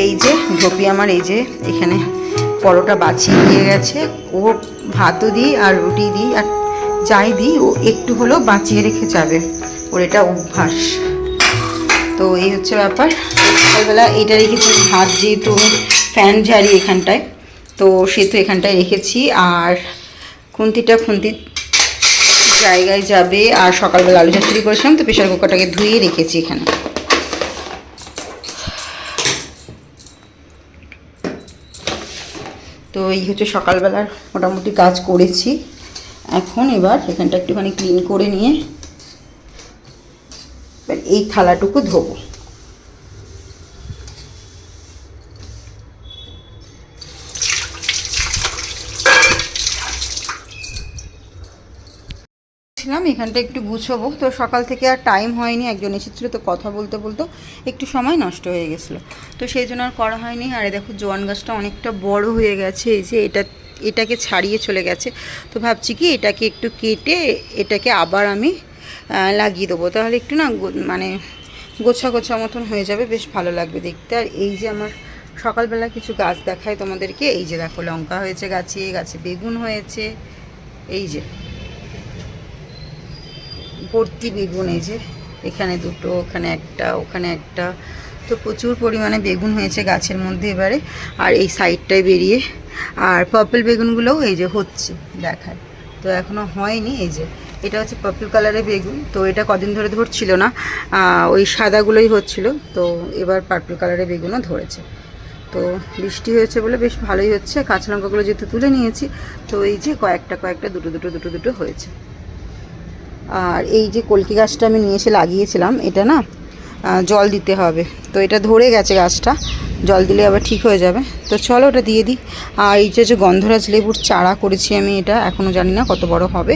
এই যে ঝোপি আমার এই যে এখানে পরোটা বাছিয়ে দিয়ে গেছে। ও ভাতও দিই আর রুটি দিই আর যাই দিই ও একটু হলেও বাঁচিয়ে রেখে যাবে, ওর এটা অভ্যাস। তো এই হচ্ছে ব্যাপার। সকালবেলা এইটা রেখেছি, ভাত যেহেতু ফ্যান ঝাড়ি এখানটায়, তো সেহেতু এখানটায় রেখেছি। আর খুন্তিটা খুন্তির জায়গায় যাবে। আর সকালবেলা আলু চচ্চড়ি করেছিলাম, তো প্রেশার কুকারটাকে ধুয়ে রেখেছি এখানে। তো এই হচ্ছে সকালবেলার মোটামুটি কাজ করেছি। এখন এবার এখানটা একটুখানি ক্লিন করে নিয়ে এই থালাটুকু ধোবো। এখানটা একটু গুছাবো, তো সকাল থেকে আর টাইম হয়নি, একজন এসেছিলো তো কথা বলতে বলতে একটু সময় নষ্ট হয়ে গেছিলো, তো সেই জন্য আর করা হয়নি। আর দেখো জোয়ান গাছটা অনেকটা বড় হয়ে গেছে, এই যে এটাকে ছাড়িয়ে চলে গেছে। তো ভাবছি কি এটাকে একটু কেটে এটাকে আবার আমি লাগিয়ে দেবো, তাহলে একটু না মানে গোছা গোছা মতন হয়ে যাবে, বেশ ভালো লাগবে দেখতে। আর এই যে আমার সকালবেলা কিছু গাছ দেখায় তোমাদেরকে, এই যে দেখো লঙ্কা হয়েছে গাছে, গাছে বেগুন হয়েছে, এই যে ভর্তি বেগুন, এই যে এখানে দুটো, ওখানে একটা, ওখানে একটা, তো প্রচুর পরিমাণে বেগুন হয়েছে গাছের মধ্যে এবারে। আর এই সাইডটায় বেরিয়ে আর পার্পল বেগুনগুলোও এই যে হচ্ছে দেখায়, তো এখনও হয়নি। এই যে এটা হচ্ছে পার্পল কালারের বেগুন, তো এটা কদিন ধরে ধরছিল না, ওই সাদাগুলোই হচ্ছিল, তো এবার পার্পল কালারের বেগুনও ধরেছে। তো বৃষ্টি হয়েছে বলে বেশ ভালোই হচ্ছে। কাঁচা লঙ্কাগুলো যেহেতু তুলে নিয়েছি, তো এই যে কয়েকটা দুটো হয়েছে। আর এই যে কলকি গাছটা আমি নিয়ে এসে লাগিয়েছিলাম, এটা না জল দিতে হবে, তো এটা ধরে গেছে গাছটা, জল দিলে আবার ঠিক হয়ে যাবে। তো চলো ওটা দিয়ে দিই। আর এই যে গন্ধরাজ লেবুর চারা করেছি আমি, এটা এখনও জানি না কত বড় হবে।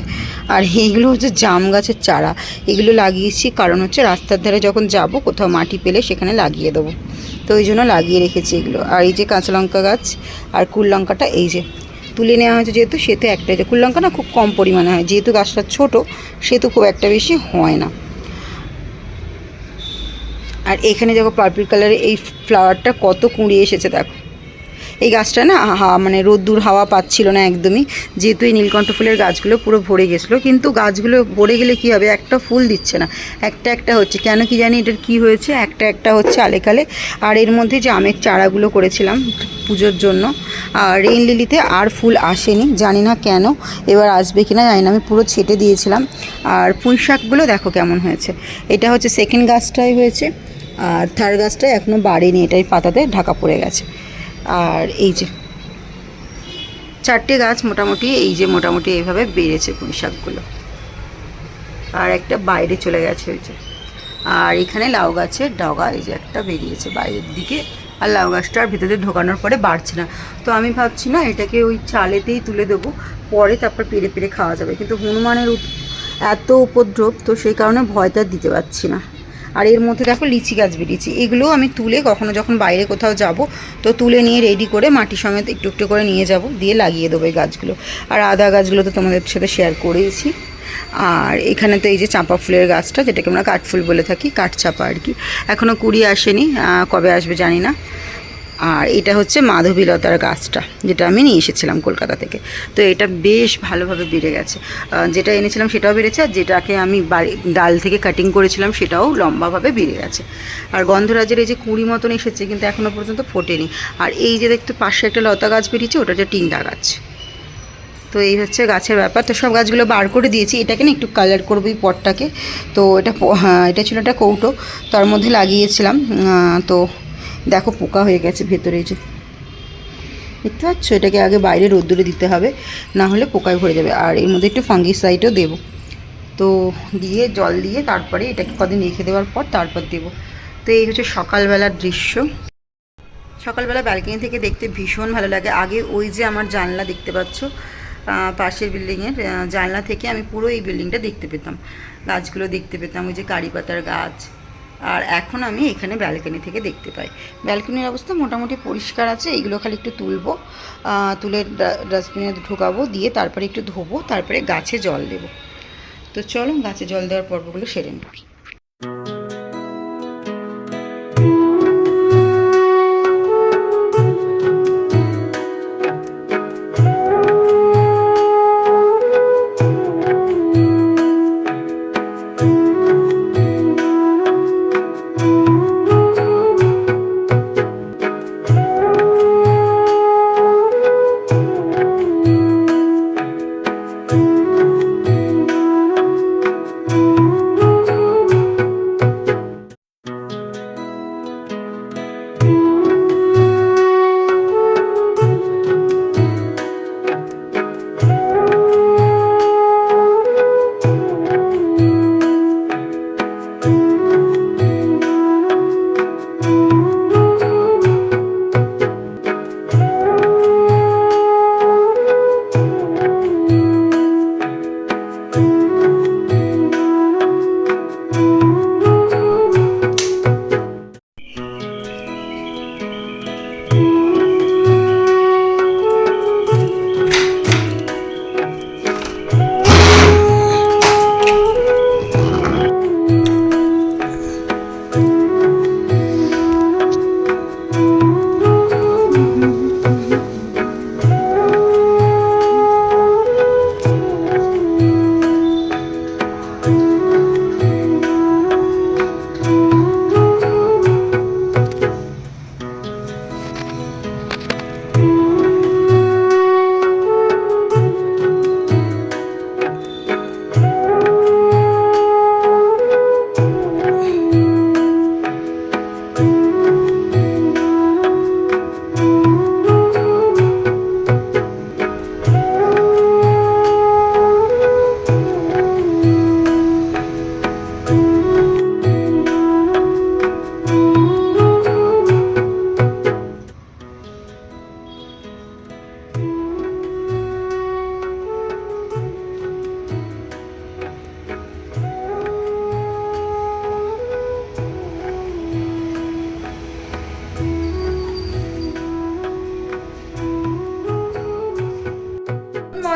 আর এইগুলো হচ্ছে জাম গাছের চারা, এগুলো লাগিয়েছি কারণ হচ্ছে রাস্তার ধারে যখন যাব কোথাও মাটি পেলে সেখানে লাগিয়ে দেবো, তো ওই জন্য লাগিয়ে রেখেছি এগুলো। আর এই যে কাঁচা লঙ্কা গাছ আর কুল লঙ্কাটা এই যে তুলে নেওয়া হয়েছে, যেহেতু সেহেতু একটাই, যে কুল লঙ্কা না খুব কম পরিমাণে হয়, যেহেতু গাছটা ছোটো সেহেতু খুব একটা বেশি হয় না। আর এখানে দেখো পার্পল কালারের এই ফ্লাওয়ারটা কত কুঁড়ি এসেছে দেখো। এই গাছটা না মানে রোদ্দুর হাওয়া পাচ্ছিল না একদমই, যেহেতু এই নীলকণ্ঠ ফুলের গাছগুলো পুরো ভরে গেছিলো, কিন্তু গাছগুলো ভরে গেলে কী হবে, একটা ফুল দিচ্ছে না, একটা হচ্ছে, কেন কি জানি এটার কি হয়েছে, একটা হচ্ছে আলেকালে। আর এর মধ্যে যে আমের চারাগুলো করেছিলাম পুজোর জন্য, আর রেইন লিলিতে আর ফুল আসেনি, জানি না কেন, এবার আসবে কিনা জানি না, আমি পুরো ছেটে দিয়েছিলাম। আর পুঁই শাকগুলো দেখো কেমন হয়েছে, এটা হচ্ছে সেকেন্ড গাছটাই হয়েছে, আর থার্ড গাছটাই এখনও বাড়েনি, এটাই পাতাতে ঢাকা পড়ে গেছে। আর এই যে চারটে গাছ মোটামুটি এই যে মোটামুটি এইভাবে বেড়েছে পুঁই শাকগুলো, আর একটা বাইরে চলে গেছে ওই যে। আর এখানে লাউ গাছের ডগা এই যে একটা বেরিয়েছে বাইরের দিকে, আর লাউ গাছটার ভিতরে ঢোকানোর পরে বাড়ছে না, তো আমি ভাবছি না এটাকে ওই চালেতেই তুলে দেবো, পরে তারপর পেরে পেরে খাওয়া যাবে, কিন্তু হনুমানের এত উপদ্রব, তো সেই কারণে ভয়টা দিতে পারছি না। আর এর মধ্যে দেখো লিচি গাছ বেরিয়েছে, এগুলোও আমি তুলে কখনো যখন বাইরে কোথাও যাব তো তুলে নিয়ে রেডি করে মাটি সমেত একটু একটু করে নিয়ে যাব, দিয়ে লাগিয়ে দেবো এই গাছগুলো। আর আদা গাছগুলো তো তোমাদের সাথে শেয়ার করেইছি। আর এখানে তো এই যে চাঁপা ফুলের গাছটা, যেটাকে আমরা কাঠফুল বলে থাকি, কাঠচাপা আর কি, এখনও কুড়ি আসেনি, কবে আসবে জানি না। আর এটা হচ্ছে মাধবীলতার গাছটা, যেটা আমি নিয়ে এসেছিলাম কলকাতা থেকে, তো এটা বেশ ভালোভাবে বেড়ে গেছে, যেটা এনেছিলাম সেটাও বেড়েছে, আর যেটাকে আমি ডাল থেকে কাটিং করেছিলাম সেটাও লম্বাভাবে বেড়ে গেছে। আর গন্ধরাজের এই যে কুঁড়ি মতন এসেছে, কিন্তু এখনও পর্যন্ত ফোটেনি। আর এই যে দেখতে পাশে একটা লতা গাছ বেরিয়েছে, ওটা হচ্ছে টিন্ডা গাছ। তো এই হচ্ছে গাছের ব্যাপার। তো সব গাছগুলো বার করে দিয়েছি, এটাকে না একটু কালার করবো এই পটটাকে। তো এটা ছিল একটা কৌটো, তার মধ্যে লাগিয়েছিলাম, তো দেখো পোকা হয়ে গেছে ভেতরে, এই যে দেখতে পাচ্ছ, এটাকে আগে বাইরে রোদ্দুরে দিতে হবে, না হলে পোকায় ভরে যাবে। আর এর মধ্যে একটু ফাঙ্গিসাইডও দেবো, তো দিয়ে জল দিয়ে তারপরে এটাকে কদিন রেখে দেওয়ার পর তারপর দেবো। তো এই হচ্ছে সকালবেলার দৃশ্য। সকালবেলা ব্যালকনি থেকে দেখতে ভীষণ ভালো লাগে। আগে ওই যে আমার জানলা দেখতে পাচ্ছ, পাশের বিল্ডিংয়ের জানলা থেকে আমি পুরো এই বিল্ডিংটা দেখতে পেতাম, গাছগুলো দেখতে পেতাম, ওই যে কারি পাতার গাছ। আর এখন আমি এখানে ব্যালকনি থেকে দেখতে পাই। ব্যালকনির অবস্থা মোটামুটি পরিষ্কার আছে, এইগুলো খালি একটু তুলবো, তুলে ডাস্টবিনে ঢোকাবো, দিয়ে তারপরে একটু ধোবো, তারপরে গাছে জল দেবো। তো চলো গাছে জল দেওয়ার পর্বগুলো সেরে নিই।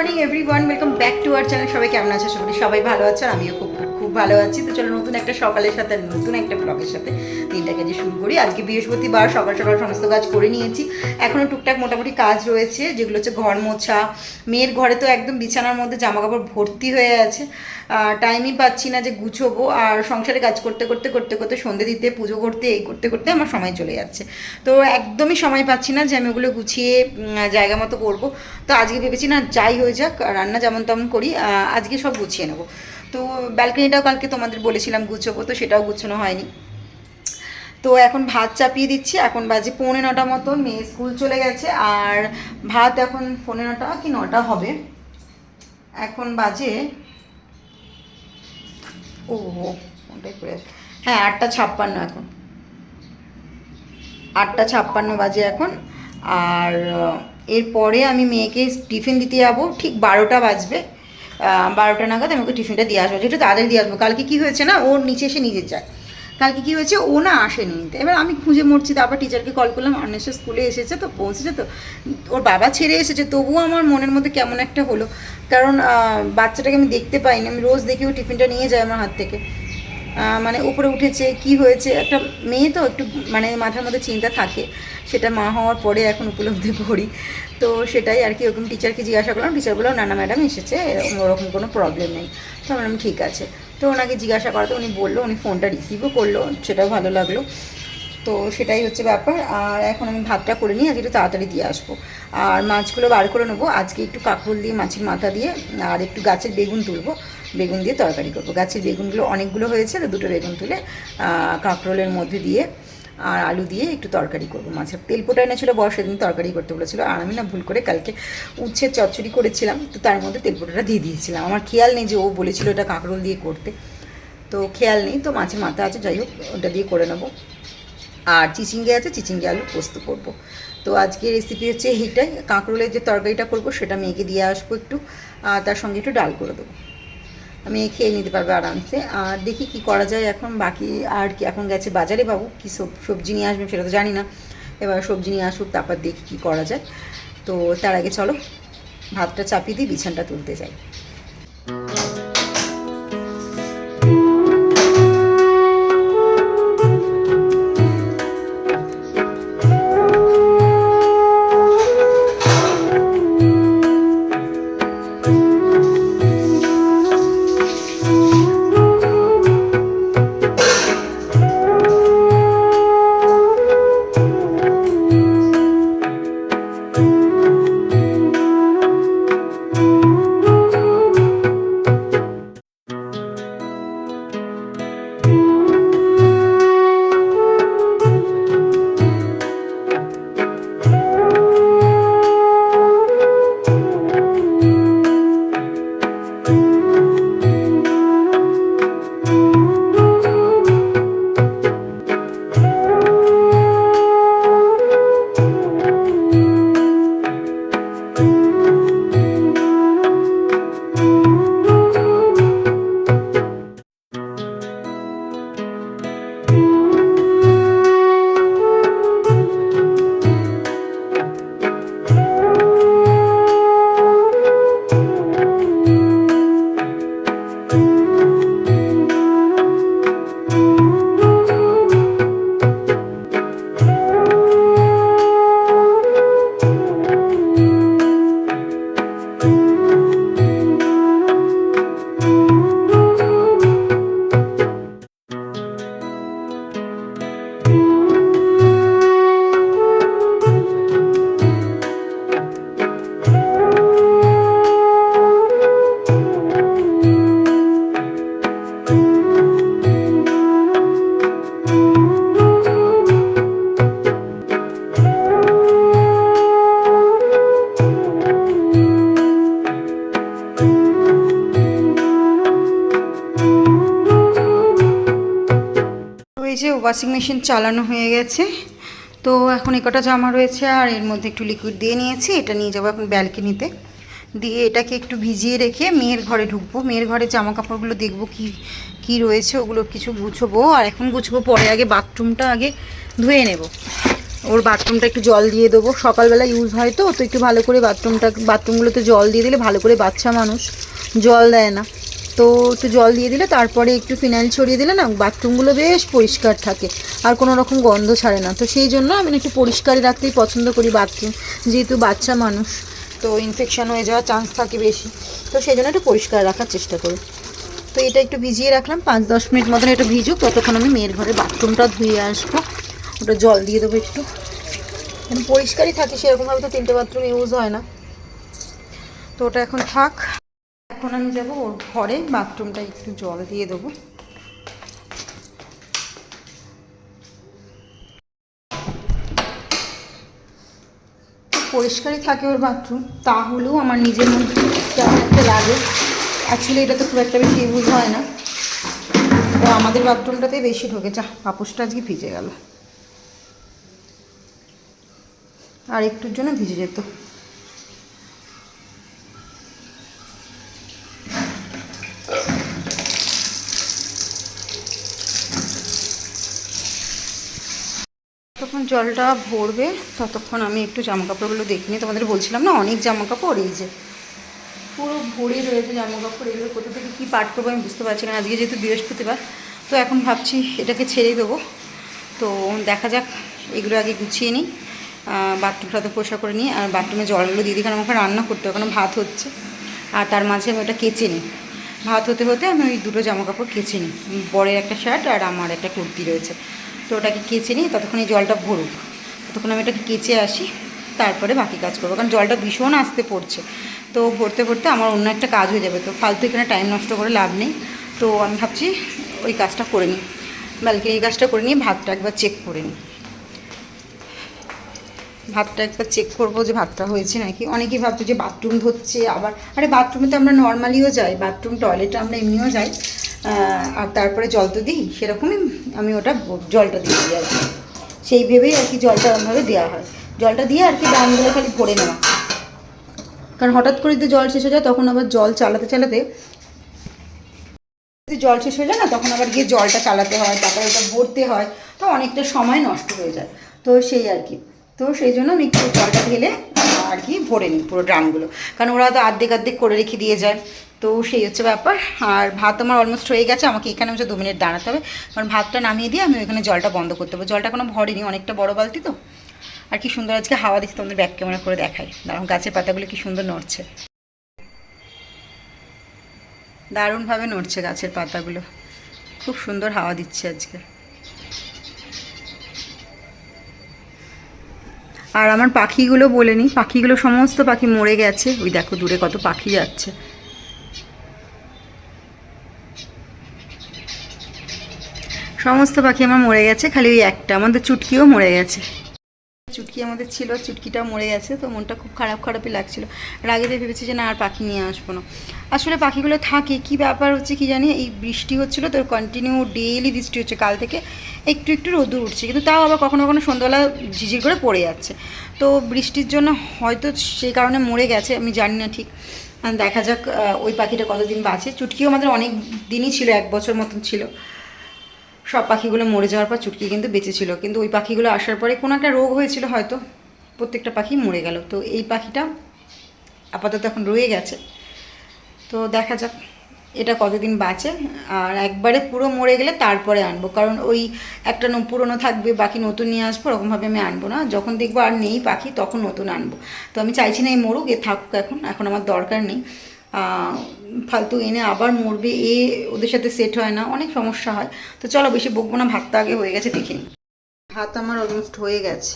Morning everyone, welcome back to our channel. সবাই কেমন আছে? সবাই ভালো আছে, আর আমিও খুব খুব খুব ভালো আছি। তো চলো নতুন একটা সকালের সাথে নতুন একটা ব্লগের সাথে দিনটা কাজে শুরু করি। আজকে বৃহস্পতিবার, সকাল সকাল সমস্ত কাজ করে নিয়েছি। এখনও টুকটাক মোটামুটি কাজ রয়েছে, যেগুলো হচ্ছে ঘর মোছা। মেয়ের ঘরে তো একদম বিছানার মধ্যে জামা কাপড় ভর্তি হয়ে আছে, টাইমই পাচ্ছি না যে গুছোবো। আর সংসারে কাজ করতে করতে করতে করতে সন্ধ্যে দিতে, পুজো করতে, এই করতে করতে আমার সময় চলে যাচ্ছে। তো একদমই সময় পাচ্ছি না যে আমি ওগুলো গুছিয়ে জায়গা মতো করবো। তো আজকে ভেবেছি না, যাই হয়ে যাক, রান্না যেমন তেমন করি, আজকে সব গুছিয়ে নেবো। তো ব্যালকনিটাও কালকে তোমাদের বলেছিলাম গুছোবো, তো সেটাও গুছোনো হয়নি। তো এখন ভাত চাপিয়ে দিচ্ছি। এখন বাজে 8:45 মতো, মেয়ে স্কুল চলে গেছে। আর ভাত এখন 8:45 কি 9টা হবে। এখন বাজে কোনটাই পড়ে আছে, হ্যাঁ 8:56 এখন, 8:56 বাজে এখন। আর এরপরে আমি মেয়েকে টিফিন দিতে যাবো, ঠিক 12টা বাজবে। 12টা নাগাদ আমি ওকে টিফিনটা দিয়ে আসবো, যেটা তাড়াতাড়ি দিয়ে আসবো। কালকে কী হয়েছে না, ওর নিচে এসে নিজে যায়। কালকে কী হয়েছে, ও না আসেনি নিতে। এবার আমি খুঁজে মরছি, তারপর টিচারকে কল করলাম, অন্বেষা স্কুলে এসেছে, তো পৌঁছেছে, তো ওর বাবা ছেড়ে এসেছে। তবুও আমার মনের মধ্যে কেমন একটা হলো, কারণ বাচ্চাটাকে আমি দেখতে পাইনি। আমি রোজ দেখি ও টিফিনটা নিয়ে যায় আমার হাত থেকে। মানে উপরে উঠেছে, কি হয়েছে, একটা মেয়ে তো একটু মানে মাথার মধ্যে চিন্তা থাকে, সেটা মা হওয়ার পরে এখন উপলব্ধি করি। তো সেটাই আর কি। ওরকম টিচারকে জিজ্ঞাসা করলাম, টিচার বললো না না ম্যাডাম এসেছে, ওরকম কোনো প্রবলেম নেই। তো বললাম ঠিক আছে। তো ওনাকে জিজ্ঞাসা করাতে উনি বললো, উনি ফোনটা রিসিভও করলো, সেটাও ভালো লাগলো। তো সেটাই হচ্ছে ব্যাপার। আর এখন আমি ভাতটা করে নিই, আজকে একটু তাড়াতাড়ি দিয়ে আসবো। আর মাছগুলো বার করে নেবো আজকে, একটু কাঁকরোল দিয়ে মাছের মাথা দিয়ে, আর একটু গাছের বেগুন তুলবো, বেগুন দিয়ে তরকারি করবো। গাছের বেগুনগুলো অনেকগুলো হয়েছে, তো 2টো বেগুন তুলে কাঁকরোলের মধ্যে দিয়ে আর আলু দিয়ে একটু তরকারি করবো। মাছের তেলপোটা এনেছিলো বর, সেদিন তরকারি করতে বলেছিলো। আর আমি না ভুল করে কালকে উচ্ছের চচ্চড়ি করেছিলাম, তো তার মধ্যে তেলপোটাটা দিয়ে দিয়েছিলাম। আমার খেয়াল নেই যে ও বলেছিল এটা কাঁকরোল দিয়ে করতে, তো খেয়াল নেই। তো মাছের মাথা আছে, যাই হোক ওটা দিয়ে করে নেবো। আর চিচিঙ্গে আছে, চিচিঙ্গে আলু পোস্ত করব। তো আজকে রেসিপি হচ্ছে এইটাই। কাঁকরোলের যে তরকারিটা করব সেটা মেয়েকে দিয়ে আসবো একটু, আর তার সঙ্গে একটু ডাল করে দেবো, মেয়ে খেয়ে নিতে পারবে আরামসে। আর দেখি কি করা যায় এখন। বাকি আর কি, এখন গেছে বাজারে বাবু, কী সবজি নিয়ে আসবে সেটা তো জানি না। এবার সবজি নিয়ে আসুক, তারপর দেখি কী করা যায়। তো তার আগে চলো ভাতটা চাপিয়ে দিই, বিছানটা তুলতে যাই। এই যে ওয়াশিং মেশিন চালানো হয়ে গেছে। তো এখন কটা জামা রয়েছে, আর এর মধ্যে একটু লিকুইড দিয়ে নিয়েছি। এটা নিয়ে যাবো এখন ব্যালকনিতে, দিয়ে এটাকে একটু ভিজিয়ে রেখে মেয়ের ঘরে ঢুকবো। মেয়ের ঘরে জামা কাপড়গুলো দেখবো কি কি রয়েছে, ওগুলো কিছু গুছবো। আর এখন গুছবো পরে, আগে বাথরুমটা আগে ধুয়ে নেব। ওর বাথরুমটা একটু জল দিয়ে দেবো, সকালবেলা ইউজ হয় তো একটু ভালো করে বাথরুমগুলোতে জল দিয়ে দিলে ভালো করে, বাচ্চা মানুষ জল দেয় না, তো একটু জল দিয়ে দিলে তারপরে একটু ফিনাইল ছড়িয়ে দিলে না বাথরুমগুলো বেশ পরিষ্কার থাকে আর কোনো রকম গন্ধ ছাড়ে না। তো সেই জন্য আমি একটু পরিষ্কারই রাখতেই পছন্দ করি বাথরুম, যেহেতু বাচ্চা মানুষ তো ইনফেকশান হয়ে যাওয়ার চান্স থাকে বেশি, তো সেই জন্য একটু পরিষ্কার রাখার চেষ্টা করি। তো এটা একটু ভিজিয়ে রাখলাম 5-10 মিনিট মতন, একটু ভিজুক, ততক্ষণ আমি মেয়ের ঘরে বাথরুমটা ধুয়ে আসবো, ওটা জল দিয়ে দেবো একটু, মানে পরিষ্কারই থাকে, সেরকমভাবে তো 3টে বাথরুম ইউজ হয় না, তো ওটা এখন থাক। এখন আমি যাবো ওর ঘরে, বাথরুমটা একটু জল দিয়ে দেবো। পরিষ্কারই থাকে ওর বাথরুম, তাহলেও আমার নিজের মধ্যে কেমন একটা লাগে। অ্যাকচুয়ালি এটা তো খুব একটা বেশি ইউজ হয় না, তো আমাদের বাথরুমটাতেই বেশি ঢোকে। যা পাপোশটা আজকে ভিজে গেল, আর একটুর জন্য ভিজে যেত। তখন জলটা ভরবে, ততক্ষণ আমি একটু জামাকাপড়গুলো দেখে নিই। তোমাদের বলছিলাম না অনেক জামাকাপড়, এই যে পুরো ভরে রয়েছে জামাকাপড়, এগুলো কোথা থেকে কী পাঠ করবো আমি বুঝতে পারছি না। আজকে যেহেতু বৃহস্পতিবার, তো এখন ভাবছি এটাকে ছেড়ে দেবো। তো দেখা যাক, এগুলো আগে গুছিয়ে নিই, বাথরুমটা তো পরিষ্কার করে নিই, আর বাথরুমে জলগুলো দিয়ে দিই, কারণ আমাকে রান্না করতে হবে, কারণ ভাত হচ্ছে, আর তার মাঝে আমি ওটা কেচে নিই। ভাত হতে হতে আমি ওই দুটো জামাকাপড় কেচে নিই, বরের একটা শার্ট আর আমার একটা কুর্তি রয়েছে, তো ওটাকে কেচে নিই। ততক্ষণ এই জলটা ভরুক, ততক্ষণ আমি এটাকে কেচে আসি, তারপরে বাকি কাজ করবো, কারণ জলটা ভীষণ আসতে পড়ছে। তো ভরতে ভরতে আমার অন্য একটা কাজ হয়ে যাবে, তো ফালতু এখানে টাইম নষ্ট করে লাভ নেই। তো আমি ভাবছি ওই কাজটা করে নিই, ব্যালকনির কাজটা করে নিই, ভাতটা একবার চেক করে নিই। ভাতটা একবার চেক করবো যে ভাতটা হয়েছে নাকি। অনেকেই ভাবছে যে বাথরুম ধরছে আবার, আরে বাথরুমে তো আমরা নর্মালিও যাই, বাথরুম টয়লেটে আমরা এমনিও যাই, আর তারপরে জল তো দিই, সেরকমই আমি ওটা জলটা দিয়ে দিই আর কি, সেই ভেবেই আর কি জলটা ওরমভাবে দেওয়া হয়। জলটা দিয়ে আর কি ড্রামগুলো খালি ভরে নেওয়া, কারণ হঠাৎ করে যদি জল শেষ হয়ে যায় তখন আবার জল চালাতে চালাতে, যদি জল শেষ হয়ে যায় না তখন আবার গিয়ে জলটা চালাতে হয়, তারপরে ওটা ভরতে হয়, তো অনেকটা সময় নষ্ট হয়ে যায়। তো সেই আর কি, তো সেই জন্য আমি একটু জলটা ঢেলে আর কি ভরে নিই পুরো ড্রামগুলো, কারণ ওরা তো অর্ধেক করে রেখে দিয়ে যায়, তো সেই হচ্ছে ব্যাপার। আর ভাত আমার অলমোস্ট হয়ে গেছে, আমাকে এখানে হচ্ছে 2 মিনিট দাঁড়াতে হবে, কারণ ভাতটা নামিয়ে দিয়ে আমি ওইখানে জলটা বন্ধ করতে হবে। জলটা কোনো ভরেনি, অনেকটা বড় বালতি তো। আর কি সুন্দর আজকে হাওয়া দিচ্ছে, তোমাদের ব্যাক ক্যামেরা করে দেখাই, দাঁড়ান, গাছের পাতাগুলো কি সুন্দর নড়ছে, দারুণভাবে নড়ছে গাছের পাতাগুলো, খুব সুন্দর হাওয়া দিচ্ছে আজকে। আর আমার পাখিগুলো বলে নিই, পাখিগুলো সমস্ত পাখি মরে গেছে, ওই দেখো দূরে কত পাখি যাচ্ছে। সমস্ত পাখি আমার মরে গেছে, খালি ওই একটা আমাদের চুটকিও মরে গেছে। চুটকি আমাদের ছিল, চুটকিটাও মরে গেছে, তো মনটা খুব খারাপই লাগছিলো। রাগেতে ভেবেছি যে না আর পাখি নিয়ে আসবো না। আসলে পাখিগুলো থাকে, কি ব্যাপার হচ্ছে কি জানি, এই বৃষ্টি হচ্ছিলো তো কন্টিনিউ ডেইলি বৃষ্টি হচ্ছে, কাল থেকে একটু একটু রোদ্দুর উঠছে, কিন্তু তাও আবার কখনো কখনো সন্ধ্যাবেলা ঝিঝির করে পড়ে যাচ্ছে। তো বৃষ্টির জন্য হয়তো সেই কারণে মরে গেছে, আমি জানি না ঠিক। দেখা যাক ওই পাখিটা কতদিন বাঁচে। চুটকিও আমাদের অনেক দিনই ছিল, 1 বছর মতন ছিল। সব পাখিগুলো মরে যাওয়ার পর চুটকি কিন্তু বেঁচে ছিল, কিন্তু ওই পাখিগুলো আসার পরে কোনো একটা রোগ হয়েছিল হয়তো, প্রত্যেকটা পাখি মরে গেল। তো এই পাখিটা আপাতত এখন রয়ে গেছে, তো দেখা যাক এটা কতদিন বাঁচে। আর একবারে পুরো মরে গেলে তারপরে আনবো, কারণ ওই একটা পুরনো থাকবে, বাকি নতুন নিয়ে আসবো, ওরকমভাবে আমি আনবো না। যখন দেখবো আর নেই পাখি তখন নতুন আনবো। তো আমি চাইছি না এই মরুক, এ থাকুক, এখন আমার দরকার নেই। ফালতু এনে আবার মরবে, ওদের সাথে সেট হয় না, অনেক সমস্যা হয়। তো চলো বেশি বকবো না, ভাতটা আগে হয়ে গেছে দেখে নিই। ভাত আমার অলমোস্ট হয়ে গেছে।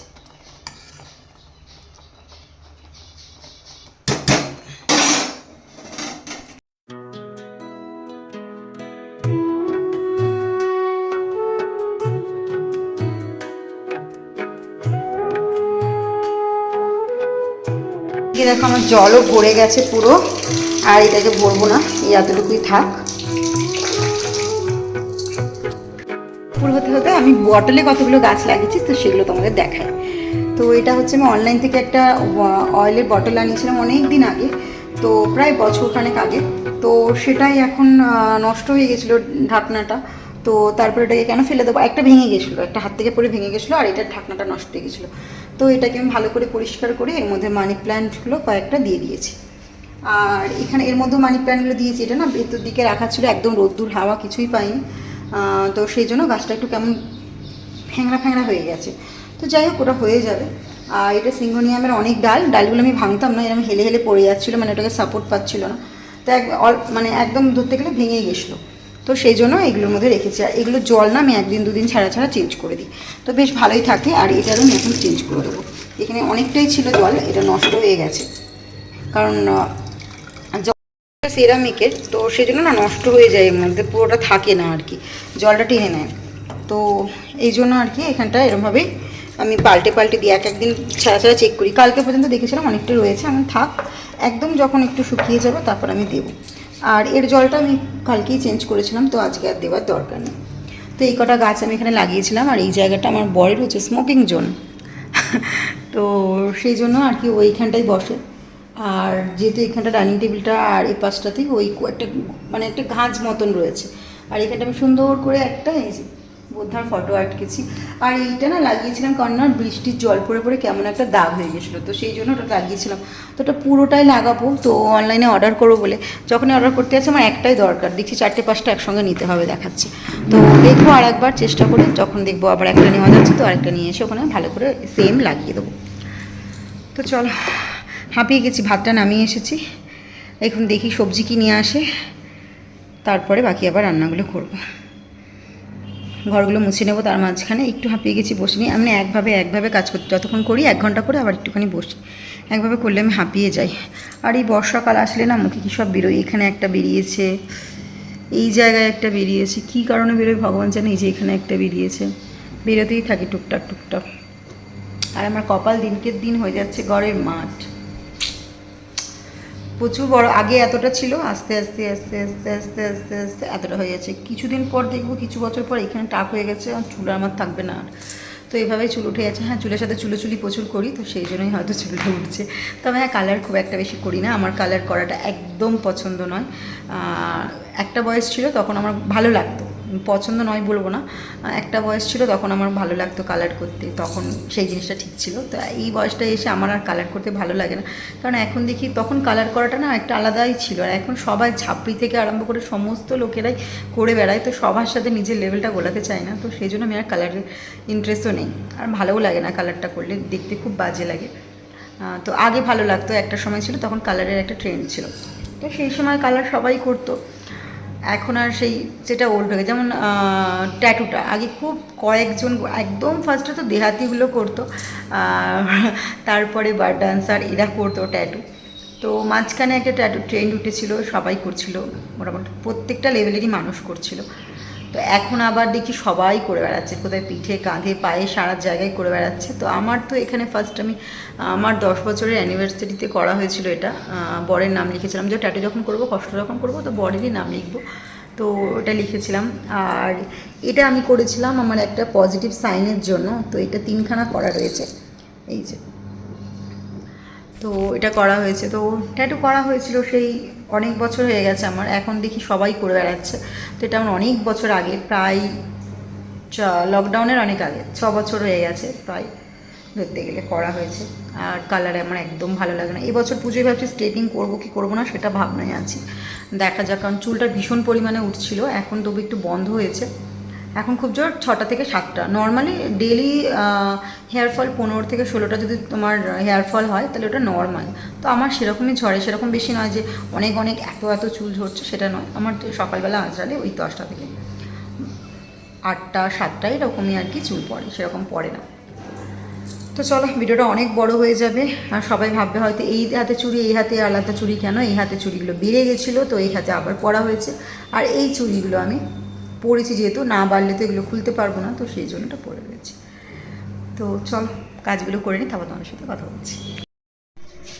দেখো আমার জলও ভরে গেছে পুরো, আর এটাকে ভরবো না, এই এতটুকুই থাক। ফুল হতে হতে আমি বটলে কতগুলো গাছ লাগিয়েছি, তো সেগুলো তোমাদের দেখাই। তো এটা হচ্ছে আমি অনলাইন থেকে একটা অয়েলের বটল আনিয়েছিলাম অনেক দিন আগে, তো প্রায় বছরখানেক আগে। তো সেটাই এখন নষ্ট হয়ে গেছিলো ঢাকনাটা, তো তারপরে এটাকে কেন ফেলে দেবো, একটা ভেঙে গেছিলো, একটা হাত থেকে পড়ে ভেঙে গেছিলো, আর এটার ঢাকনাটা নষ্ট হয়ে গেছিলো। তো এটাকে আমি ভালো করে পরিষ্কার করে এর মধ্যে মানি প্ল্যান্টগুলো কয়েকটা দিয়ে দিয়েছি। আর এখানে এর মধ্যেও মানি প্ল্যান্টগুলো দিয়েছি। এটা না ভেতর দিকে রাখা ছিল, একদম রোদ্দুর হাওয়া কিছুই পাইনি, তো সেই জন্য গাছটা একটু কেমন ফ্যাংরা ফ্যাংরা হয়ে গেছে। তো যাই হোক, ওটা হয়ে যাবে। আর এটা সিঙ্গোনিয়ামের অনেক ডালগুলো আমি ভাঙতাম না, এরকম হেলে হেলে পড়ে যাচ্ছিলো, মানে ওটাকে সাপোর্ট পাচ্ছিল না। তো মানে একদম ধরতে গেলে ভেঙে গেছিলো। তো সেই জন্য এগুলোর মধ্যে রেখেছি। আর এগুলো জল না আমি একদিন দুদিন ছাড়া ছাড়া চেঞ্জ করে দিই, তো বেশ ভালোই থাকে। আর এটারও আমি এখন চেঞ্জ করে দেবো। এখানে অনেকটাই ছিল জল, এটা নষ্ট হয়ে গেছে, কারণ সেরামিকের, তো সেই জন্য না নষ্ট হয়ে যায়, এর মধ্যে পুরোটা থাকে না আর কি, জলটা টেনে নেয়। তো এই জন্য আর কি এখানটা এরমভাবেই আমি পাল্টে পাল্টে দিই, এক একদিন ছাড়া ছাড়া চেক করি। কালকে পর্যন্ত দেখেছিলাম অনেকটা রয়েছে, আমি থাক একদম যখন একটু শুকিয়ে যাবে তারপর আমি দেবো। আর এর জলটা আমি কালকেই চেঞ্জ করেছিলাম, তো আজকে আর দেওয়ার দরকার নেই। তো এই কটা গাছ আমি এখানে লাগিয়েছিলাম। আর এই জায়গাটা আমার বরের হচ্ছে স্মোকিং জোন, তো সেই জন্য আর কি ওইখানটাই বসে। আর যেহেতু এখানটা ডাইনিং টেবিলটা আর এই পাশটাতেই ওই একটা মানে একটা ঘাঁজ মতন রয়েছে। আর এখানটা আমি সুন্দর করে একটা এই যে বোদ্ধার ফটো আটকেছি। আর এইটা না লাগিয়েছিলাম কারণ না বৃষ্টির জল পড়ে পড়ে কেমন একটা দাগ হয়ে গেছিলো, তো সেই জন্য ওটা লাগিয়েছিলাম। তো ওটা পুরোটাই লাগাবো, তো অনলাইনে অর্ডার করবো বলে যখনই অর্ডার করতে আছে আমার একটাই দরকার, দেখছি 4-5টা একসঙ্গে নিতে হবে দেখাচ্ছে। তো দেখবো আর একবার চেষ্টা করে, যখন দেখবো আবার একটা নেওয়া যাচ্ছে তো আরেকটা নিয়ে এসে ওখানে ভালো করে সেম লাগিয়ে দেবো। তো চলো, হাঁপিয়ে গেছি, ভাতটা নামিয়ে এসেছি, এখন দেখি সবজি কি নিয়ে আসে, তারপরে বাকি আবার রান্নাগুলো করবো। ঘরগুলো মুছে নেবো, তার মাঝখানে একটু হাঁপিয়ে গেছি, বসে নিই। আমি একভাবে কাজ করতে যতক্ষণ করি 1 ঘন্টা করে আবার একটুখানি বসি, একভাবে করলে আমি হাঁপিয়ে যাই। আর এই বর্ষাকাল আসলে না মুখে কী সব বেরোয়, এখানে একটা বেরিয়েছে, এই জায়গায় একটা বেরিয়েছে, কী কারণে বেরোয় ভগবান জানে। এই যে এখানে একটা বেরিয়েছে, বেরোতেই থাকে টুকটাক টুকটাক। আর আমার কপাল দিনকে দিন হয়ে যাচ্ছে ঘরের মাঠ, প্রচুর বড়। আগে এতটা ছিল, আস্তে আস্তে আস্তে আস্তে আস্তে আস্তে আস্তে এতটা হয়ে যাচ্ছে। কিছুদিন পর দেখবো, কিছু বছর পর এখানে টাক হয়ে গেছে, আর চুল আমার থাকবে না আর। তো এইভাবেই চুল উঠে যাচ্ছে। হ্যাঁ, চুলের সাথে চুলোচুলি প্রচুর করি, তো সেই জন্যই হয়তো চুলটা উঠছে। তবে হ্যাঁ, কালার খুব একটা বেশি করি না, আমার কালার করাটা একদম পছন্দ নয়। একটা বয়স ছিল তখন আমার ভালো লাগতো, পছন্দ নয় বলবো না, একটা বয়স ছিল তখন আমার ভালো লাগতো কালার করতে, তখন সেই জিনিসটা ঠিক ছিল। তো এই বয়সটা এসে আমার আর কালার করতে ভালো লাগে না, কারণ এখন দেখি তখন কালার করাটা না একটা আলাদাই ছিল। আর এখন সবাই ঝাপড়ি থেকে আরম্ভ করে সমস্ত লোকেরাই করে বেড়ায়, তো সবার সাথে নিজের লেভেলটা গোলাতে চায় না, তো সেই জন্য আমি আর কালারের ইন্টারেস্টও নেই, আর ভালোও লাগে না কালারটা করলে, দেখতে খুব বাজে লাগে। তো আগে ভালো লাগতো, একটা সময় ছিল তখন কালারের একটা ট্রেন্ড ছিল, তো সেই সময় কালার সবাই করতো। এখন আর সেই যেটা ওল্ড হয়ে, যেমন ট্যাটুটা আগে খুব কয়েকজন, একদম ফার্স্টে তো দেহাতিগুলো করতো, তারপরে বার ডান্সার এরা করতো ট্যাটু। তো মাঝখানে একটা ট্যাটু ট্রেন্ড উঠেছিল, সবাই করছিল, মোটামুটি প্রত্যেকটা লেভেলেরই মানুষ করছিল। তো এখন আবার দেখি সবাই করে বেড়াচ্ছে, কোথায় পিঠে কাঁধে পায়ে সারা জায়গায় করে বেড়াচ্ছে। তো আমার তো এখানে ফার্স্ট আমার 10 বছরের অ্যানিভার্সারিতে করা হয়েছিল এটা, বরের নাম লিখেছিলাম, যে ট্যাটু যখন করবো, কষ্ট যখন করবো, তো বরেরই নাম লিখবো, তো ওটা লিখেছিলাম। আর এটা আমি করেছিলাম আমার একটা পজিটিভ সাইনের জন্য, তো এটা 3খানা করা রয়েছে, এই যে, তো এটা করা হয়েছে। তো ট্যাটু করা হয়েছিল সেই অনেক বছর হয়ে গেছে আমার, এখন দেখি সবাই করে বেড়াচ্ছে। তো এটা আমার অনেক বছর আগে, প্রায় লকডাউনের অনেক আগে, 6 বছর হয়ে গেছে প্রায় ধরতে গেলে করা হয়েছে। আর কালারে আমার একদম ভালো লাগে না। এবছর পুজোয় ভাবছি স্ট্রেটিং করবো কি করবো না সেটা ভাবনায় আছি, দেখা যাক, কারণ চুলটা ভীষণ পরিমাণে উঠছিল, এখন তবু একটু বন্ধ হয়েছে। এখন খুব জোর 6টা থেকে 7টা, নর্মালি ডেলি হেয়ার ফল 15 থেকে 16টা যদি তোমার হেয়ার ফল হয় তাহলে ওটা নর্মাল। তো আমার সেরকমই ঝরে, সেরকম বেশি নয় যে অনেক অনেক এত এত চুল ঝরছে, সেটা নয়। আমার সকালবেলা আঁচড়ালে ওই 10টা থেকে 8টা 7টা এরকমই আর কি চুল পড়ে, সেরকম পড়ে না। তো চলো, ভিডিওটা অনেক বড় হয়ে যাবে, আর সবাই ভাববে হয়তো এই হাতে চুড়ি, এই হাতে আলাদা চুড়ি কেন, এই হাতে চুড়িগুলো বেড়ে গেছিলো তো এই হাতে আবার পরা হয়েছে। আর এই চুড়িগুলো আমি পরেছি, যেহেতু না বাড়লে তো এগুলো খুলতে পারবো না, তো সেই জন্যটা পরে রয়েছে। তো চল কাজগুলো করে নিই, তারপর তোমার সাথে কথা বলছি।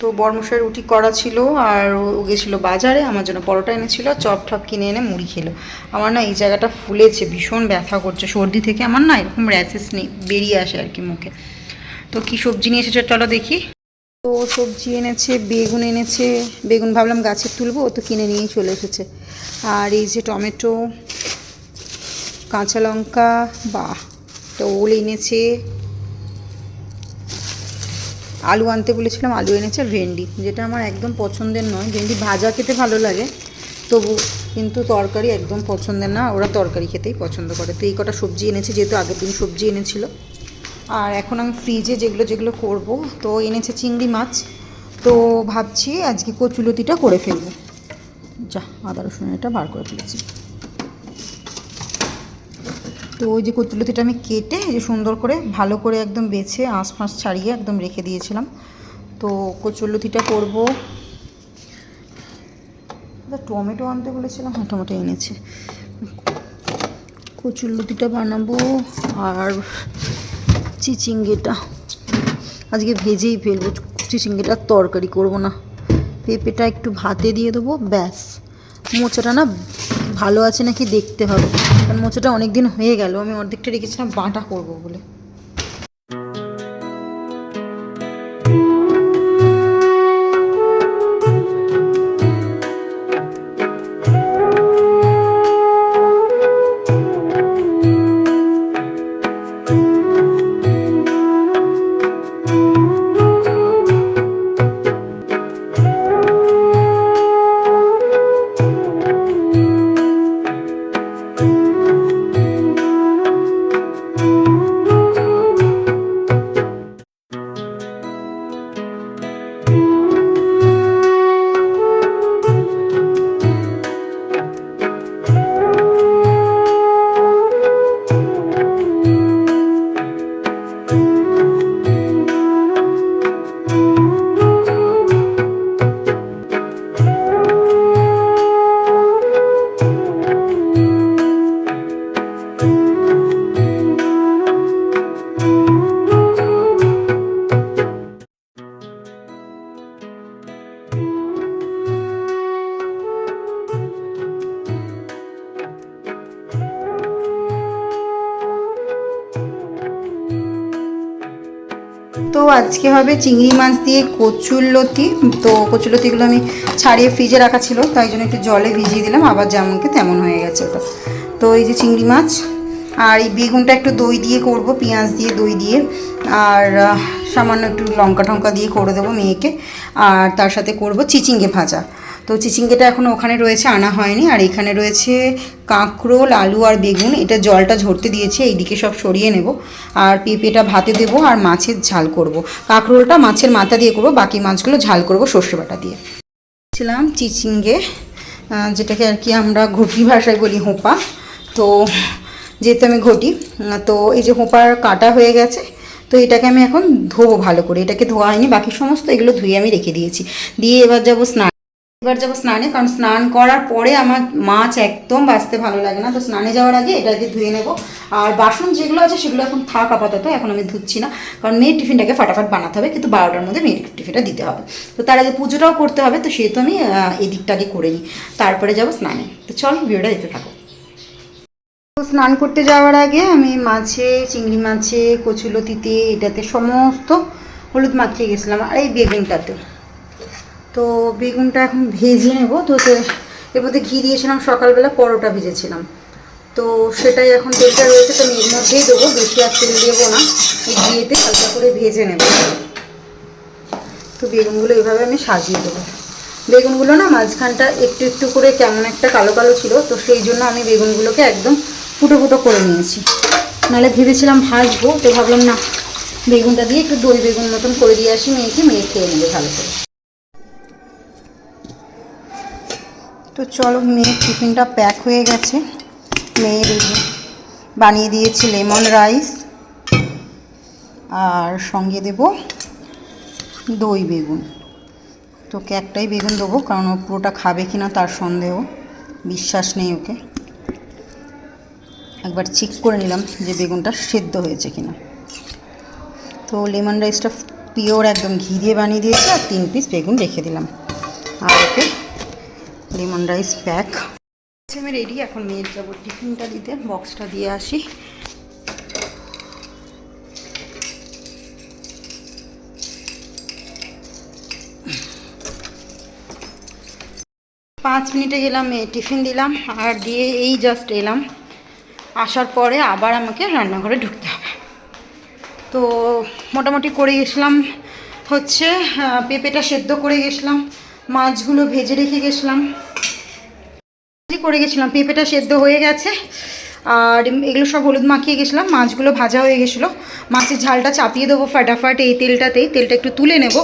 তো বর্মশাই রুটি করা ছিল, আর ও গেছিলো বাজারে, আমার জন্য পরোটা এনেছিল, চপ টপ কিনে এনে মুড়ি খেলো। আমার না এই জায়গাটা ফুলেছে, ভীষণ ব্যথা করছে, সর্দি থেকে আমার না এরকম র্যাশেস নেই, বেরিয়ে আসে আর কি মুখে। তো কী সবজি নিয়ে এসেছে চলো দেখি। তো সবজি এনেছে, বেগুন এনেছে, বেগুন ভাবলাম গাছের তুলবো, ও তো কিনে নিয়েই চলে এসেছে। আর এই যে টমেটো, কাঁচা লঙ্কা, বাহ, তো ওল এনেছে, আলু আনতে বলেছিলাম, আলু এনেছে, ভেন্ডি, যেটা আমার একদম পছন্দের নয়। ভেন্ডি ভাজা খেতে ভালো লাগে তবু, কিন্তু তরকারি একদম পছন্দের না, ওরা তরকারি খেতেই পছন্দ করে। তো এই কটা সবজি এনেছে, যেহেতু আগের দিন সবজি এনেছিল। আর এখন আমি ফ্রিজে যেগুলো যেগুলো করব, তো এনেছে চিংড়ি মাছ, তো ভাবছি আজকে কচুলতিটা করে ফেলবো। যা, আদা রসুন এটা বার করে ফেলেছি। তো ওই যে কচুলতিটা আমি কেটে যে সুন্দর করে ভালো করে একদম বেছে আঁশ ফাঁস ছাড়িয়ে একদম রেখে দিয়েছিলাম। তো কচুলতিটা করবো। টমেটো আনতে বলেছিলাম, হ্যাঁ টমেটো এনেছে। কচুলতিটা বানাবো। আর চিচিঙ্গেটা আজকে ভেজেই ফেলবো, চিচিঙ্গেটার তরকারি করবো না। পেঁপেটা একটু ভাতে দিয়ে দেবো, ব্যাস। মোচাটা না ভালো আছে নাকি দেখতে হবে, কারণ মোচাটা অনেক দিন হয়ে গেল, আমি অর্ধেকটা রেখেছিলাম বাটা করবো বলে। তো আজকে হবে চিংড়ি মাছ দিয়ে কচুরলতি। তো কচুরলতিগুলো আমি ছাড়িয়ে ফ্রিজে রাখা ছিল, তাই জন্য একটু জলে ভিজিয়ে দিলাম, আবার যেমনকে তেমন হয়ে গেছে ওটা। তো এই যে চিংড়ি মাছ, আর এই বেগুনটা একটু দই দিয়ে করব, পেঁয়াজ দিয়ে দই দিয়ে, আর সামান্য একটু লঙ্কা টঙ্কা দিয়ে করে দেবো মেয়েকে। আর তার সাথে করব চিচিঙ্গে ভাজা। তো চিচিঙ্গেটা এখনও ওখানে রয়েছে, আনা হয়নি। আর এখানে রয়েছে কাঁকরোল, আলু আর বেগুন, এটা জলটা ঝরতে দিয়েছে, এইদিকে সব সরিয়ে নেব। আর পেঁপেটা ভাতে দেবো, আর মাছের ঝাল করব। কাঁকরোলটা মাছের মাথা দিয়ে করব, বাকি মাছগুলো ঝাল করব সর্ষে বাটা দিয়ে। ছিলাম চিচিঙ্গে, যেটাকে আর কি আমরা ঘটি ভাষায় বলি হোঁপা। তো যেহেতু আমি ঘটি, তো এই যে হোঁপার কাটা হয়ে গেছে, তো এটাকে আমি এখন ধোবো ভালো করে। এটাকে ধোয়া হয়নি, বাকি সমস্ত এগুলো ধুয়ে আমি রেখে দিয়েছি। দিয়ে এবার যাবো স্নানে, কারণ স্নান করার পরে আমার মাছ একদম বাছতে ভালো লাগে না। তো স্নানে যাওয়ার আগে এটাকে ধুয়ে নেব। আর বাসন যেগুলো আছে সেগুলো এখন থাক আপাতত, এখন আমি ধুচ্ছি না, কারণ মেয়ের টিফিনটাকে ফাটাফাট বানাতে হবে, কিন্তু 12টার মধ্যে মেয়ের টিফিনটা দিতে হবে। তো তার আগে পুজোটাও করতে হবে, তো সেহেতু আমি এদিকটাকে করে নিই, তারপরে যাবো স্নানে। তো চল ভিডিওটা দিতে থাকো। তো স্নান করতে যাওয়ার আগে আমি মাছে, চিংড়ি মাছে, কচুলতিতে, এটাতে সমস্ত হলুদ মাখিয়ে গেছিলাম, আর এই বেগুনটাতে। তো বেগুনটা এখন ভেজে নেব। তো এর মধ্যে ঘি দিয়েছিলাম, সকালবেলা পরোটা ভেজেছিলাম, তো সেটাই এখন তেলটা রয়েছে, তো আমি এর মধ্যেই দেবো, বেশি আর তেল দেবো না, এই ঘিয়েতে হালকা করে ভেজে নেব। তো বেগুনগুলো এভাবে আমি সাজিয়ে দেবো। বেগুনগুলো না মাঝখানটা একটু একটু করে কেমন একটা কালো কালো ছিল, তো সেই জন্য আমি বেগুনগুলোকে একদম ফুটো ফুটো করে নিয়েছি। নাহলে ভেবেছিলাম ভাজবো, তো ভাবলাম না, বেগুনটা দিয়ে একটু দই বেগুন মতন করে দিয়ে আসি মেয়েকে, মেয়ে খেয়ে নেবে ভালো করে। তো চলো, মেয়ের টিফিনটা প্যাক হয়ে গেছে। মেয়ের বানিয়ে দিয়েছি লেমন রাইস, আর সঙ্গে দেব দই বেগুন। তোকে একটাই বেগুন দেবো, কারণ ও পুরোটা খাবে কি না তার সন্দেহ, বিশ্বাস নেই ওকে। একবার চেক করে নিলাম যে বেগুনটা সেদ্ধ হয়েছে কিনা। তো লেমন রাইসটা পিওর একদম ঘি দিয়ে বানিয়ে দিয়েছি, আর 3 পিস বেগুন রেখে দিলাম। আর ওকে লেমন রাইস প্যাক। আমি রেডি, এখন মেয়ের যাবো টিফিনটা দিতে, বক্সটা দিয়ে আসি। পাঁচ মিনিটে গেলাম, মেয়ে টিফিন দিলাম, আর দিয়ে এই জাস্ট এলাম। আসার পরে আবার আমাকে রান্নাঘরে ঢুকতে হবে। তো মোটামুটি করে গেছিলাম হচ্ছে পেঁপেটা সেদ্ধ করে গেছিলাম, মাছগুলো ভেজে রেখে গেছিলাম, করে গেছিলাম পেঁপেটা সেদ্ধ হয়ে গেছে। আর এগুলো সব হলুদ মাখিয়ে গেছিলাম, মাছগুলো ভাজা হয়ে গেছিলো। মাছের ঝালটা চাপিয়ে দেবো ফাটাফাট এই তেলটাতেই, তেলটা একটু তুলে নেব,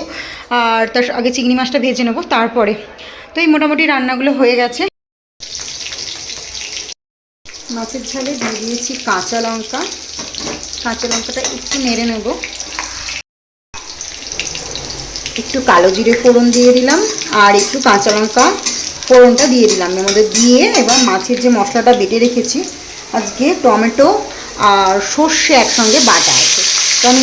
আর তার আগে চিংড়ি মাছটা ভেজে নেব তারপরে। তো এই মোটামুটি রান্নাগুলো হয়ে গেছে। মাছের ঝালে দিয়ে দিয়েছি কাঁচা লঙ্কা, কাঁচা লঙ্কাটা একটু নেড়ে নেব, একটু কালো জিরে ফোড়ন দিয়ে দিলাম, আর একটু কাঁচা লঙ্কা ফোড়নটা দিয়ে দিলাম এর মধ্যে দিয়ে। এবার মাছের যে মশলাটা বেটে রেখেছি, আজকে টমেটো আর সর্ষে একসঙ্গে বাটা আছে, তো আমি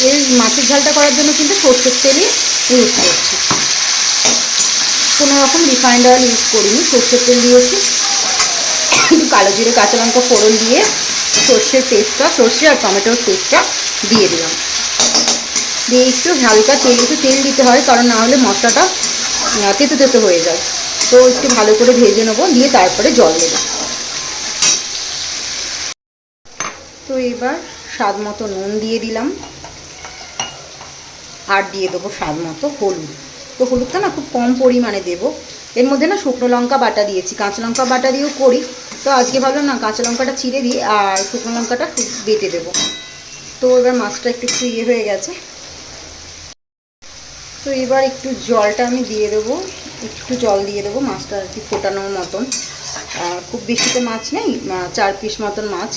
এর মাছের ঝালটা করার জন্য কিন্তু সর্ষের তেলই ইউজ করছি, কোনো রকম রিফাইন্ড অয়েল ইউজ করিনি, সর্ষের তেল দিয়েছি। একটু কালো জিরে কাঁচা লঙ্কা ফোড়ন দিয়ে সর্ষের পেস্টটা, সর্ষে আর টমেটোর পেস্টটা দিয়ে দিলাম, দিয়ে একটু হালকা একটু তেল দিতে হয়, কারণ না হলে মশলাটা তেতো তেতো হয়ে যায়। তো একটু ভালো করে ভেজে নেবো, দিয়ে তারপরে জল দেব। তো এবার স্বাদ মতো নুন দিয়ে দিলাম, আর দিয়ে দেবো স্বাদ মতো হলুদ। তো হলুদটা না খুব কম পরিমাণে দেবো, এর মধ্যে না শুকনো লঙ্কা বাটা দিয়েছি, কাঁচা লঙ্কা বাটা দিয়েও করি, তো আজকে ভাবলাম না কাঁচা লঙ্কাটা চিড়ে দিই আর শুকনো লঙ্কাটা বেটে দেবো। তো এবার মাছটা একটু ইয়ে হয়ে গেছে, তো এবার একটু জলটা আমি দিয়ে দেবো, একটু জল দিয়ে দেবো মাছটা আর কি ফোটানোর মতন। খুব বেশি তো মাছ নেই, 4 পিস মতন মাছ,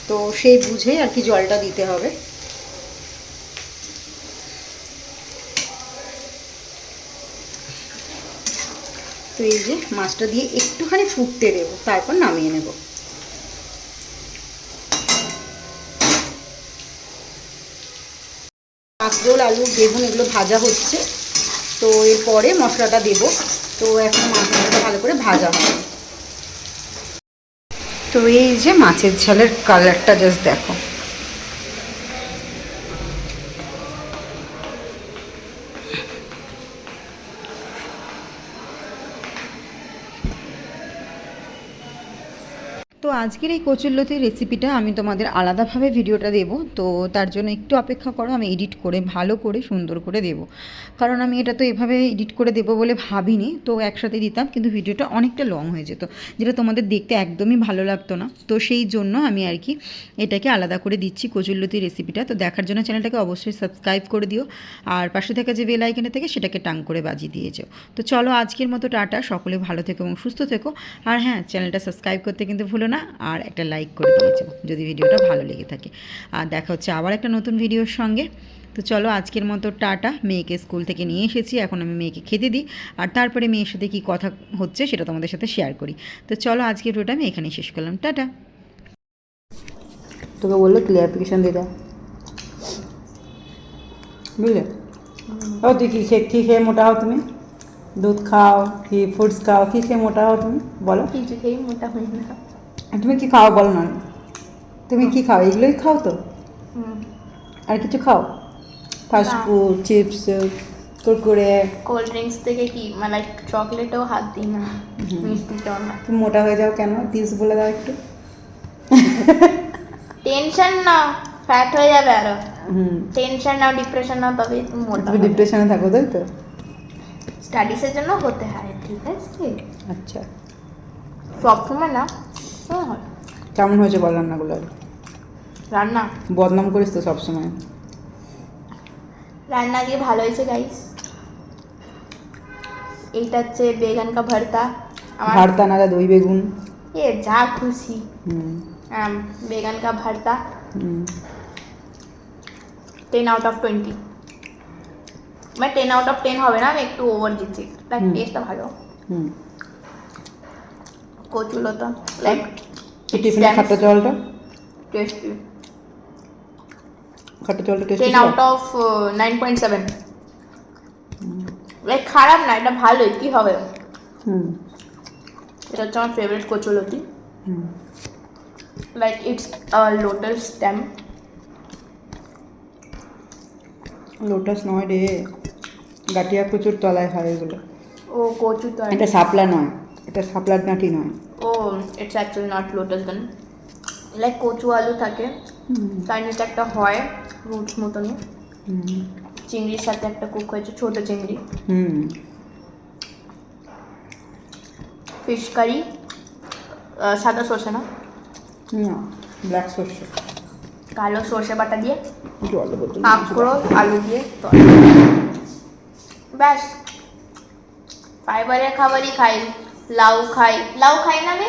তো সেই বুঝেই আর কি জলটা দিতে হবে। তো এই যে মাছটা দিয়ে একটুখানি ফুটতে দেবো, তারপর নামিয়ে নেব। কাঁকরোল আলু বেগুন এগুলো ভাজা হচ্ছে, তো এরপরে মশলাটা দেব। তো এখন মশলাটা ভালো করে ভাজা হবে। তো এই যে মাছের ঝালের কালারটা জাস্ট দেখো, তো আজকের এই কচুরলতির রেসিপিটা আমি তোমাদের আলাদাভাবে ভিডিওটা দেব, তো তার জন্য একটু অপেক্ষা করো, আমি এডিট করে ভালো করে সুন্দর করে দেব, কারণ আমি এটা তো এভাবে এডিট করে দেবো বলে ভাবিনি, তো একসাথে দিতাম কিন্তু ভিডিওটা অনেকটা লং হয়ে যেত, যেটা তোমাদের দেখতে একদমই ভালো লাগতো না, তো সেই জন্য আমি আর কি এটাকে আলাদা করে দিচ্ছি কচুরলতির রেসিপিটা। তো দেখার জন্য চ্যানেলটাকে অবশ্যই সাবস্ক্রাইব করে দিও, আর পাশে থাকা যে বেল আইকনে থেকে সেটাকে টাং করে বাজিয়ে দিয়ে যাও। তো চলো আজকের মতো টাটা, সকলে ভালো থেকো এবং সুস্থ থেকো, আর হ্যাঁ চ্যানেলটা সাবস্ক্রাইব করতে কিন্তু ভুলো না, আর একটা লাইক করে দিয়েছো যদি ভিডিওটা ভালো লেগে থাকে। আর দেখা হচ্ছে আবার একটা নতুন ভিডিওর সঙ্গে। তো চলো আজকের মতো টাটা। মেয়েকে স্কুল থেকে নিয়ে এসেছি, এখন আমি মেয়েকে খেতে দিই, আর তারপরে মেয়ের সাথে কী কথা হচ্ছে সেটা তোমাদের সাথে শেয়ার করি। তো চলো আজকের ভিডিওটা আমি এখানেই শেষ করলাম, টাটা। তোকে বললো ক্লিয়ারিফিকেশান দিয়ে দাও, বুঝলে? ও তুই কী খেয়ে মোটা হও তুমি? দুধ খাও কি ফ্রুটস খাও, কী খেয়ে মোটা হও তুমি বলো? কিছু খেয়েই মোটা হই না। তুমি কি খাও বলো না, তুমি কি খাও? এগুলোই খাও তো, আর কিছু খাও? Fast food, chips, Kurkure, cold drinks থেকে কি মানে চকলেটেও হাত দিই না, মিষ্টিটাও না। তুমি মোটা হয়ে যাও কেন? টিপস বলে দাও একটু। টেনশন না, ফ্যাট হয়ে যাবে আরো। টেনশন নাও, ডিপ্রেশন নাও, তবে তুমি মোটা তুমি ডিপ্রেশনে থাকো তাই তো? স্টাডিজের জন্য হতে হয়, ঠিক আছে? আচ্ছা, সবসময় না। কেমন হয়েছে বল রান্নাগুলো? রান্না বদনাম করিস তো সবসময়। রান্না দিয়ে ভালো হয়েছে গাইস। এইটা হচ্ছে বেগুন কা ভর্তা। ভর্তা না, দই বেগুন, এ যা খুশি। বেগুন কা ভর্তা 10 out of 20। মানে 10 out of 10 হবে না, আমি একটু ওভার দিচ্ছি, লাইক টেস্টটা ভালো। কচুলতা লাইক টিফিনে খাট্টা জলটা টেস্টি। খাট্টা জলটা টেস্টি 10 out of 9.7। লাইক খারাপ না, এটা ভালোই, কি হবে। এটা হচ্ছে আমার ফেভারিট কচুলতি। Like it's lotus stem. Lotus নয় রে, গাটিয়া কচুর তলায় হয় এগুলো। ও কচু তো এটা শাপলা নয়, এটা শাপলার ডাঁটি নয়। Oh it's actually not lotus then. Like কচু আলু থাকে, তার নিচে একটা হয় রুটস মতনই, চিংড়ির সাথে একটা কুক হয়েছে, ছোট চিংড়ি, ফিশ কারি, সাদা সর্ষে না, ব্ল্যাক সর্ষে, কালো সর্ষে বাটা দিয়ে, জল বোতল, আখরোট আলু দিয়ে ব্যাস। ফাইবারের খাবারই খাই, লাউ খাই, লাউ খাই না আমি,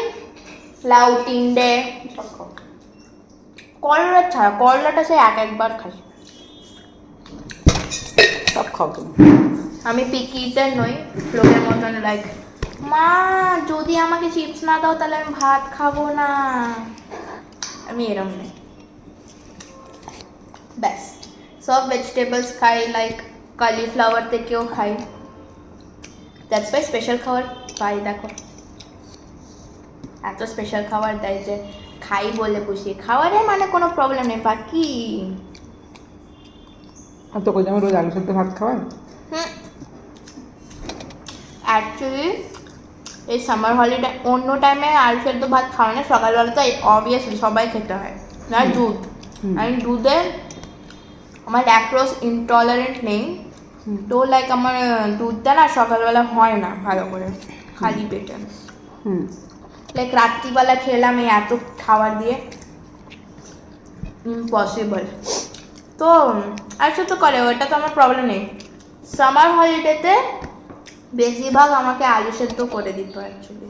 লাউ টিন্ডে, করলা ছাড়া, করলাটা সে একবার খাই। সব খাও তুমি? আমি পিকি ইটার নই, লোকের মতন লাইক মা যদি আমাকে চিপস না দাও তাহলে আমি ভাত খাবো না, আমি এরম নেই। ব্যাস সব ভেজিটেবলস খাই, লাইক কলিফ্লাওয়ার থেকেও খাই, দ্যাটস ওয়াই স্পেশাল খাবার পাই। দেখো এত স্পেশাল খাবার দেয় যে খাই বলে খুশি, খাবারের মানে কোনো প্রবলেম নেই। বাকি আর তোকে যেমন রোজ আলু সেদ্ধ ভাত খাওয়াই। অ্যাকচুয়ালি এই সামার হলিডে অন্য টাইমে আলু সেদ্ধ ভাত খাওয়া না, সকালবেলা তো অবভিয়াসলি সবাই খেতে হয় না দুধ, আমি দুধে আমার ল্যাক্টোজ ইনটলারেন্ট নেই, তো লাইক আমার দুধটা না সকালবেলা হয় না ভালো করে, খালি পেটে। লাইক রাত্রিবেলা খেলাম এই এত খাবার দিয়ে, ইম্পসিবল। তো আচ্ছা তো করে ওটা তো আমার প্রবলেম নেই। সামার হলিডেতে বেশিরভাগ আমাকে আলু সেদ্ধ করে দিত অ্যাকচুয়ালি,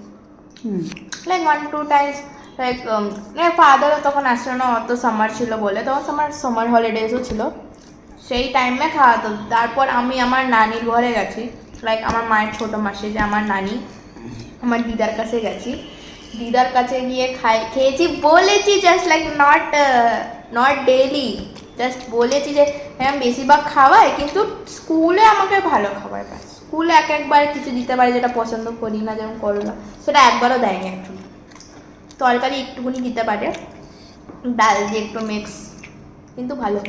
লাইক 1-2 টাইমস, লাইক ফাদারও তখন আসলো না, অত সামার ছিল বলে, তখন সামার হলিডেজও ছিল, সেই টাইমে খাওয়াতো। তারপর আমি আমার নানির ঘরে গেছি, লাইক আমার মায়ের ছোটো মাসি যে আমার নানি, আমার দিদার কাছে গেছি, দিদার কাছে গিয়ে খেয়েছি, বলেছি just like not daily, just বলেছি যে হ্যাঁ বেশিরভাগ খাওয়াই, কিন্তু স্কুলে আমাকে ভালো খাবার পায়, স্কুলে একবার কিছু দিতে পারে যেটা পছন্দ করি না, যেমন করলা, সেটা একবারও দেয়নি অ্যাকচুয়ালি। তরকারি একটুখানি দিতে পারে, ডাল দিয়ে একটু মিক্স, কিন্তু ভালো।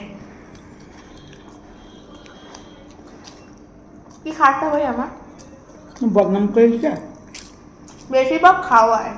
কি খাটতে হয় আমার বদনাম করেছে, বেশিরভাগ খাওয়ায়।